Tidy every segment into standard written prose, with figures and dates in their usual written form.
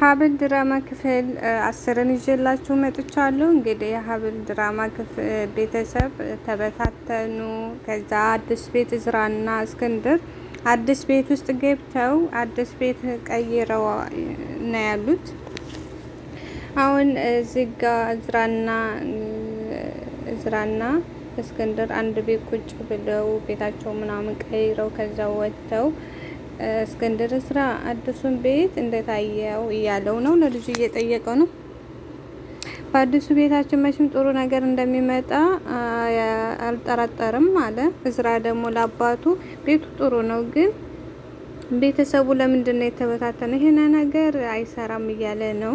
ሀብል ድራማ ክፍል 10ን ይዤላችሁ መጥቻለሁ። እንግዲህ የሀብል ድራማ ክፍል ቤተሰብ ተበታተኑ። ከዛ አዲስ ቤት እዝራና እስክንድር አዲስ ቤት ውስጥ ገብተው አዲስ ቤት ቀይረው ነው ያሉት። አሁን እዚህ ጋ እዝራና እስክንድር አንድ ቤት ቁጭ ብለው ቤታቸው ምናምን ቀይረው ከዛ ወጥተው እስክንድር ስራ አዲሱን ቤት እንደታየው እያለው ነው። ለልጁ እየጠየቀው ነው። በአዲሱ ቤታችን መቼም ጥሩ ነገር እንደሚመጣ አልጠራጠርም አለ። እዝራ ደግሞ ለአባቱ ቤቱ ጥሩ ነው፣ ግን ቤተሰቡ ለምንድን ነው የተበታተነ? ይሄን ነገር አይሰራም እያለ ነው።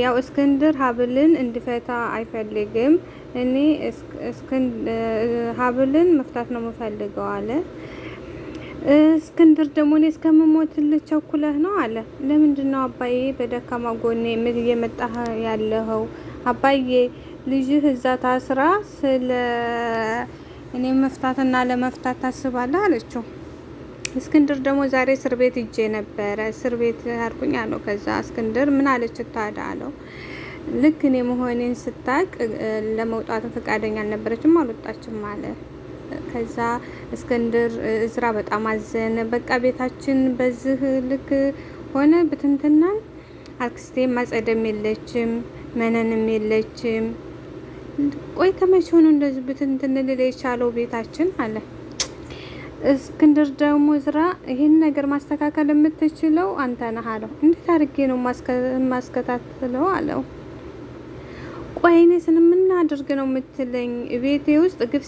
ያው እስክንድር ሀብልን እንዲፈታ አይፈልግም። እኔ ሀብልን መፍታት ነው የምፈልገው አለ። እስክንድር ደግሞ እኔ እስከምሞትልህ ቸኩለህ ነው አለ። ለምንድን ነው አባዬ በደካማ ጎኔ እየመጣህ ያለኸው? አባዬ ልጅህ እዛ ታስራ ስለ እኔ መፍታትና ለመፍታት ታስባለህ አለችው። እስክንድር ደግሞ ዛሬ እስር ቤት ሂጄ ነበረ፣ እስር ቤት አልኩኝ አለው። ከዛ እስክንድር ምን አለች ታዳ አለው። ልክ እኔ መሆኔን ስታቅ ለመውጣት ፈቃደኛ አልነበረችም፣ አልወጣችም አለ። ከዛ እስክንድር እዝራ በጣም አዘነ። በቃ ቤታችን በዚህ ልክ ሆነ ብትንትናን፣ አክስቴ ማጸደም የለችም መነንም የለችም። ቆይ ተመቼ ሆኖ እንደዚህ ብትንትን ልል የቻለው ቤታችን አለ። እስክንድር ደግሞ እዝራ ይህን ነገር ማስተካከል የምትችለው አንተ ነህ አለው። እንዴት አድርጌ ነው ማስከታተለው አለው። ቆይ እኔ ምን አድርግ ነው የምትለኝ? ቤቴ ውስጥ ግፍ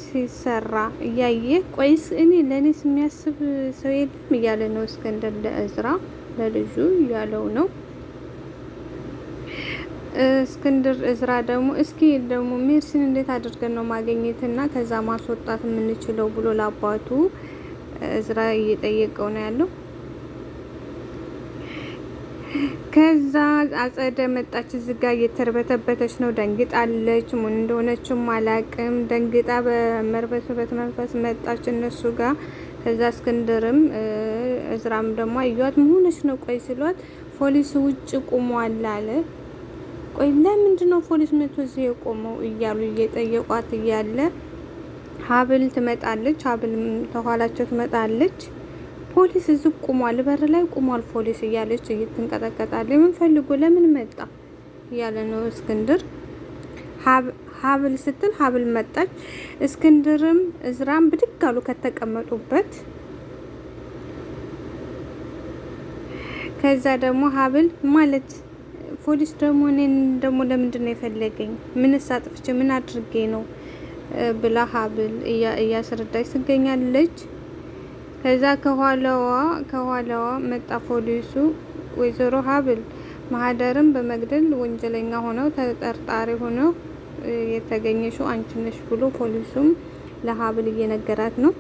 ሲሰራ እያየ ቆይስ እኔ ለእኔስ የሚያስብ ሰው የለም እያለ ነው እስክንድር ለእዝራ ለልጁ እያለው ነው። እስክንድር እዝራ ደግሞ እስኪ ደግሞ ሜርሲን እንዴት አድርገን ነው ማግኘትና ከዛ ማስወጣት የምንችለው ብሎ ለአባቱ እዝራ እየጠየቀው ነው ያለው። ከዛ አጸደ መጣች። እዚህ ጋር እየተርበተበተች ነው፣ ደንግጣለች። ምን እንደሆነችም አላቅም። ደንግጣ በመርበትበት መንፈስ መጣች እነሱ ጋር። ከዛ እስክንድርም እዝራም ደግሞ አዩት። መሆነች ነው ቆይ ሲሏት ፖሊስ ውጭ ቆሟል አለ። ቆይ ለምንድን ነው ፖሊስ መጥቶ እዚህ የቆመው እያሉ እየጠየቋት እያለ ሀብል ትመጣለች። ሀብል ተኋላቸው ትመጣለች። ፖሊስ እዚህ ቆሟል፣ በር ላይ ቆሟል ፖሊስ እያለች እየተንቀጠቀጣለች። ምን ፈልጎ ለምን መጣ እያለ ነው እስክንድር። ሀብል ስትል ሀብል መጣች። እስክንድርም እዝራም ብድግ አሉ ከተቀመጡበት። ከዛ ደግሞ ሀብል ማለት ፖሊስ ደግሞ እኔን ደግሞ ለምንድን ነው የፈለገኝ? ምን ሳጥፍቼ ምን አድርጌ ነው ብላ ሀብል እያስረዳች ትገኛለች። ከዛ ከኋላዋ መጣ ፖሊሱ። ወይዘሮ ሀብል ማህደርን በመግደል ወንጀለኛ ሆነው ተጠርጣሪ ሆነው የተገኘሽው አንቺ ነሽ ብሎ ፖሊሱም ለሀብል እየነገራት ነው።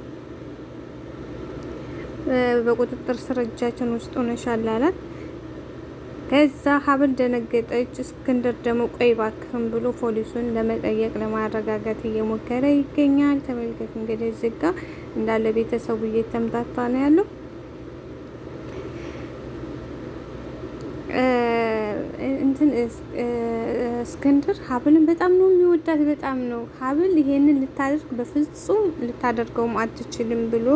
በቁጥጥር ስር እጃችን ውስጥ ሆነሻል አላት። ከዛ ሀብል ደነገጠች። እስክንድር ደግሞ ቆይ እባክህን ብሎ ፖሊሱን ለመጠየቅ ለማረጋጋት እየሞከረ ይገኛል። ተመልከት እንግዲህ እዚህ ጋ እንዳለ ቤተሰቡ እየተምታታ ነው ያለው። እስክንድር ሀብልን በጣም ነው የሚወዳት፣ በጣም ነው። ሀብል ይሄንን ልታደርግ በፍጹም ልታደርገውም አትችልም ብሎ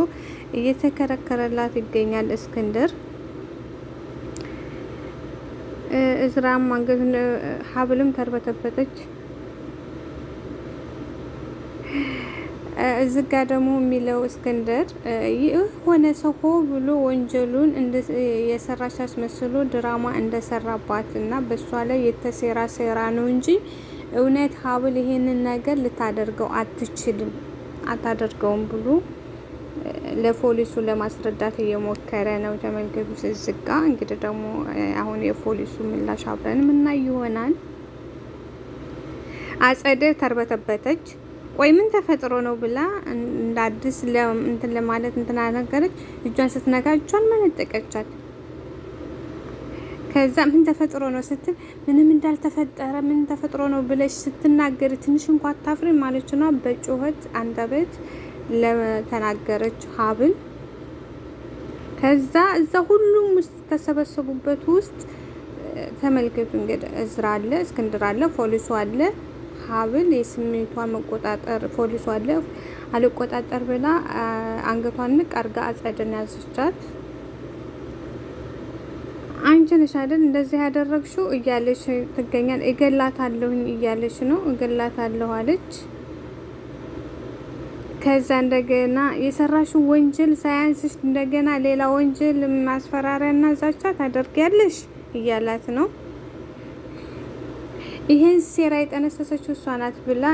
እየተከረከረላት ይገኛል እስክንድር። እዝራም አንገቱን ሀብልም ተርበተበተች። እዚህ ጋ ደግሞ የሚለው እስክንድር የሆነ ሰው ሆ ብሎ ወንጀሉን የሰራች አስመስሎ ድራማ እንደሰራባት እና በሷ ላይ የተሴራ ሴራ ነው እንጂ እውነት ሀብል ይሄንን ነገር ልታደርገው አታደርገውም ብሎ ለፖሊሱ ለማስረዳት እየሞከረ ነው። ተመልከቱ እዚህ ጋ እንግዲህ ደግሞ አሁን የፖሊሱ ምላሽ አብረን ምናይ ይሆናል። አጸደ ተርበተበተች። ቆይ ምን ተፈጥሮ ነው ብላ እንደ አዲስ እንትን ለማለት እንትን አነገረች። እጇን ስትነካ እጇን መነጠቀቻት። ከዛ ምን ተፈጥሮ ነው ስትል ምንም እንዳልተፈጠረ ምን ተፈጥሮ ነው ብለሽ ስትናገር ትንሽ እንኳን አታፍሪ ማለት ነው። በጩኸት አንደበት ለተናገረች ሀብል ከዛ እዛ ሁሉም ውስጥ ተሰበሰቡበት ውስጥ ተመልከቱ እንግዲህ እዝራ አለ፣ እስክንድር አለ፣ ፖሊሱ አለ፣ ሀብል የስሜቷ መቆጣጠር ፖሊሱ አለ። አልቆጣጠር ብላ አንገቷን ንቅ አርጋ አጸደን ያዘቻት። አንቺ ነሽ አይደል እንደዚህ ያደረግሽው እያለች ትገኛል። እገላታለሁኝ እያለች ነው። እገላታለሁ አለች። ከዛ እንደገና የሰራሽው ወንጀል ሳያንስሽ እንደገና ሌላ ወንጀል ማስፈራሪያና ዛቻ ታደርጊያለሽ እያላት ነው። ይሄን ሴራ የጠነሰሰችው እሷ ናት ብላ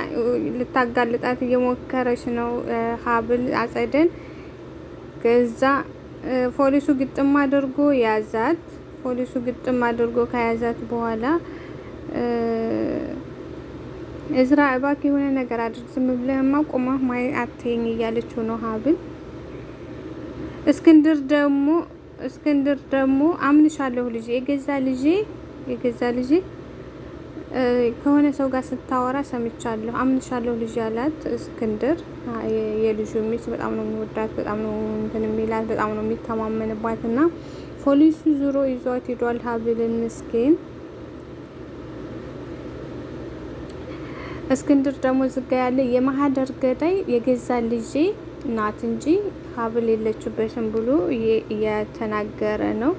ልታጋልጣት እየሞከረች ነው ሀብል አጸደን። ከዛ ፖሊሱ ግጥም አድርጎ ያዛት። ፖሊሱ ግጥም አድርጎ ከያዛት በኋላ እዝራ እባክህ የሆነ ነገር አድርግ፣ ዝም ብለህማ ቆመህ ማይ አትይኝ እያለችው ነው ሀብል። እስክንድር ደግሞ አምንሻለሁ ልጄ፣ የገዛ ልጄ ከሆነ ሰው ጋር ስታወራ ሰምቻለሁ፣ አምንሻለሁ ልጄ አላት እስክንድር። የልጁ ሚስት በጣም ነው የሚወዳት፣ በጣም ነው እንትን የሚላት፣ በጣም ነው የሚተማመንባት እና ፖሊሱ ዙሮ ይዟት ሄዷል ሀብልን ምስኪን። እስክንድር ደግሞ ዝጋ ያለ የማህደር ገዳይ የገዛ ልጄ ናት እንጂ ሀብል የለችበትም ብሎ እየተናገረ ነው።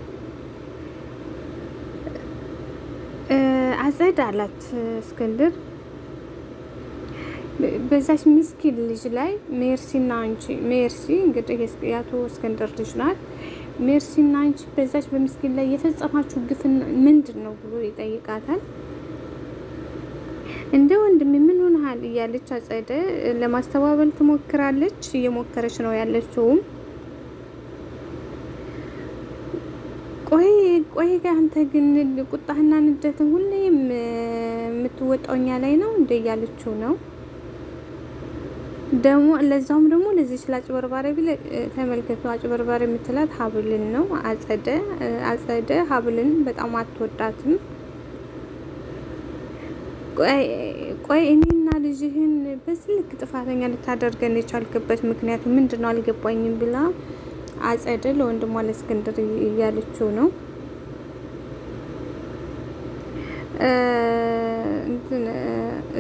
አጸድ አላት እስክንድር በዛች ምስኪን ልጅ ላይ ሜርሲና አንቺ ሜርሲ እንግዲህ ያቶ እስክንድር ልጅ ናት። ሜርሲና አንቺ በዛች በምስኪን ላይ የፈጸማችሁ ግፍ ምንድን ነው ብሎ ይጠይቃታል። እንደ ወንድም ምን ሆነሃል እያለች አጸደ ለማስተባበል ትሞክራለች። እየሞከረች ነው ያለችውም። ቆይ አንተ ግን ቁጣህና ንደትን ሁሌም የምትወጣው እኛ ላይ ነው እንደ እያለችው ነው። ደግሞ ለዛውም ደግሞ ለዚህ አጭበርባሪ ቢለ ተመልከቱ። አጭበርባሪ የምትላት ሀብልን ነው። አጸደ ሀብልን በጣም አትወዳትም። ቆይ እኔና ልጅህን በዚህ ልክ ጥፋተኛ ልታደርገን የቻልክበት ምክንያቱ ምንድነው አልገባኝም ብላ አጸደ ለወንድሟ ለእስክንድር እያለችው ነው።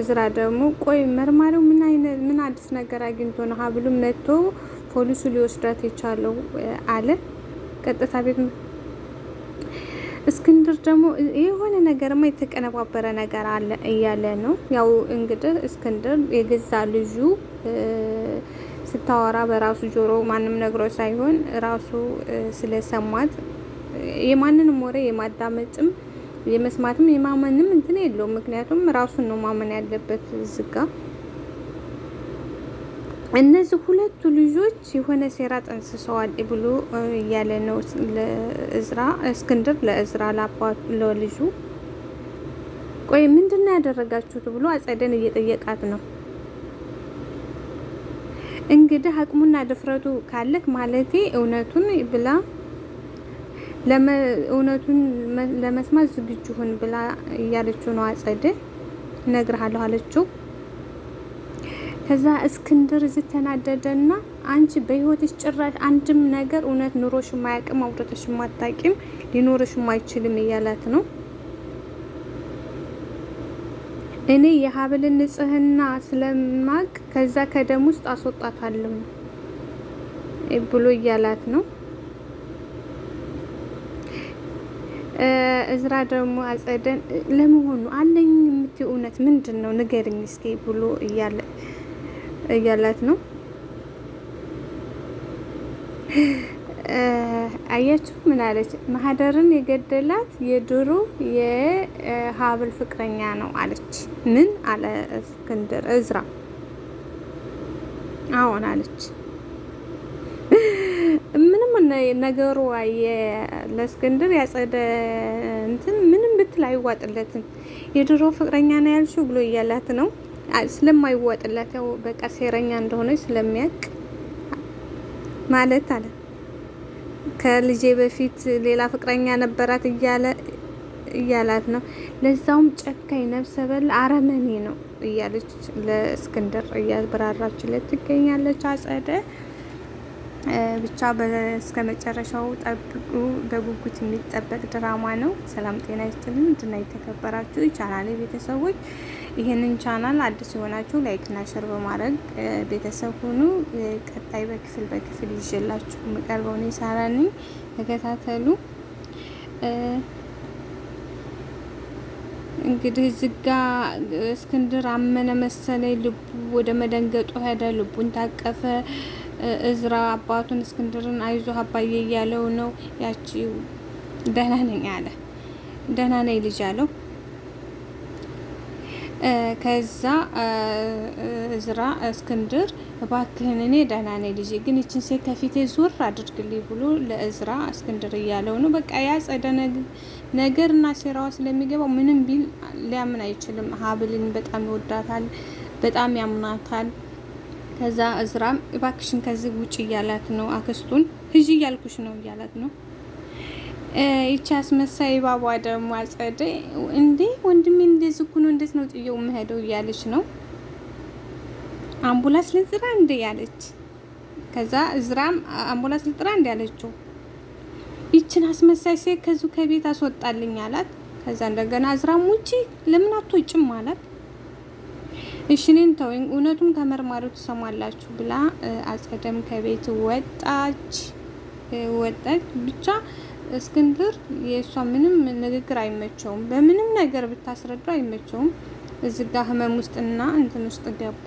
እዝራ ደግሞ ቆይ መርማሪው ምን አዲስ ነገር አግኝቶ ነው ሀብሉም መጥቶ ፖሊሱ ሊወስዳት የቻለው አለ። ቀጥታ ቤት እስክንድር ደግሞ የሆነ ነገርማ የተቀነባበረ ነገር አለ እያለ ነው። ያው እንግዲህ እስክንድር የገዛ ልጁ ስታወራ በራሱ ጆሮ ማንም ነግሮ ሳይሆን ራሱ ስለሰማት የማንንም ወሬ የማዳመጥም የመስማትም የማመንም እንትን የለውም። ምክንያቱም ራሱን ነው ማመን ያለበት። ዝጋ እነዚህ ሁለቱ ልጆች የሆነ ሴራ ጠንስሰዋል ብሎ እያለ ነው ለእዝራ እስክንድር ለእዝራ ለአባቱ ለልጁ። ቆይ ምንድነው ያደረጋችሁት ብሎ አጸደን እየጠየቃት ነው። እንግዲህ አቅሙና ድፍረቱ ካለክ ማለቴ እውነቱን ብላ እውነቱን ለመስማት ዝግጁ ሁን ብላ እያለችው ነው። አጸደ እነግርሃለሁ አለችው። ከዛ እስክንድር ዝተናደደና አንቺ በህይወትሽ ጭራሽ አንድም ነገር እውነት ኑሮሽ ማያቅም አውጥተሽ ማታቂም ሊኖርሽ ማይችልም እያላት ነው። እኔ የሀብልን ንጽህና ስለማቅ ከዛ ከደም ውስጥ አስወጣታለሁ ብሎ እያላት ነው። እዝራ ደግሞ አጸደን ለመሆኑ አለኝ የምትይው እውነት ምንድን ነው ንገሪኝ እስኪ ብሎ እያላት ነው። አያችሁ ምን አለች? ማህደርን የገደላት የድሮ የሀብል ፍቅረኛ ነው አለች። ምን አለ እስክንድር? እዝራ አዎን አለች። ምንም ነገሩ ለእስክንድር ያጸደ እንትን ምንም ብትል አይዋጥለትም። የድሮ ፍቅረኛ ነው ያልሽው ብሎ እያላት ነው። ስለማይዋጥለት ያው በቃ ሴረኛ እንደሆነች ስለሚያውቅ ማለት አለ። ከልጄ በፊት ሌላ ፍቅረኛ ነበራት እያላት ነው። ለዛውም ጨካኝ ነፍሰ በላ አረመኔ ነው እያለች ለእስክንድር እያብራራችለት ትገኛለች አጸደ። ብቻ እስከ መጨረሻው ጠብቁ። በጉጉት የሚጠበቅ ድራማ ነው። ሰላም ጤና ይስጥልኝ። እንድና የተከበራችሁ የቻናሌ ቤተሰቦች ይህንን ቻናል አዲስ የሆናችሁ ላይክ እና ሼር በማድረግ ቤተሰብ ሁኑ። ቀጣይ በክፍል ይዤላችሁ የምቀርበው እኔ ሳራ ነኝ። ተከታተሉ። እንግዲህ ዝጋ እስክንድር አመነ መሰለኝ። ልቡ ወደ መደንገጡ ሄደ። ልቡን ታቀፈ። እዝራ አባቱን እስክንድርን አይዞህ አባዬ እያለው ነው። ያቺው ደህና ነኝ አለ። ደህና ነኝ ልጅ አለው። ከዛ እዝራ እስክንድር እባክህን እኔ ደህና ነኝ ልጄ፣ ግን ይችን ሴት ከፊቴ ዞር አድርግልኝ ብሎ ለእዝራ እስክንድር እያለው ነው። በቃ ያጸደ ነገርና ሴራዋ ስለሚገባው ምንም ቢል ሊያምን አይችልም። ሀብልን በጣም ይወዳታል፣ በጣም ያምናታል። ከዛ እዝራም እባክሽን ከዚህ ውጭ እያላት ነው። አክስቱን ሂጂ እያልኩሽ ነው እያላት ነው። ይቺ አስመሳይ ባባ ደግሞ አጸደ እንዴ ወንድሜ እንደዚህ እኮ ነው፣ እንዴት ነው ጥየው መሄደው እያለች ነው። አምቡላንስ ልጥራ እንዴ ያለች። ከዛ እዝራም አምቡላንስ ልጥራ እንዴ ያለችው። ይችን አስመሳይ ሴት ከዚሁ ከቤት አስወጣልኝ አላት። ከዛ እንደገና እዝራም ውጪ ለምን አትወጭም አላት። እሺ እኔን ተወኝ፣ እውነቱን ከመርማሪው ትሰማላችሁ ብላ አጸደም ከቤት ወጣች። ብቻ እስክንድር የእሷ ምንም ንግግር አይመቸውም። በምንም ነገር ብታስረዳ አይመቸውም። እዚህ ጋር ህመም ውስጥና እንትን ውስጥ ገባ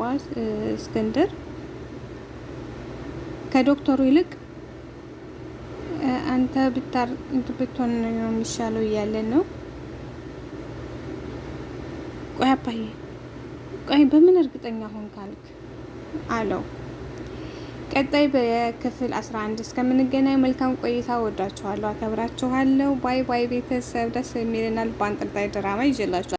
እስክንድር። ከዶክተሩ ይልቅ አንተ ብትሆን ነው የሚሻለው እያለ ነው። ቆይ አባዬ ቆይ በምን እርግጠኛ ሆን ካልክ አለው። ቀጣይ በክፍል 11 እስከምንገናኝ መልካም ቆይታ። ወዳችኋለሁ፣ አከብራችኋለሁ። ባይ ባይ ቤተሰብ። ደስ የሚልና ልብ አንጠልጣይ ድራማ ይዤላችኋለሁ።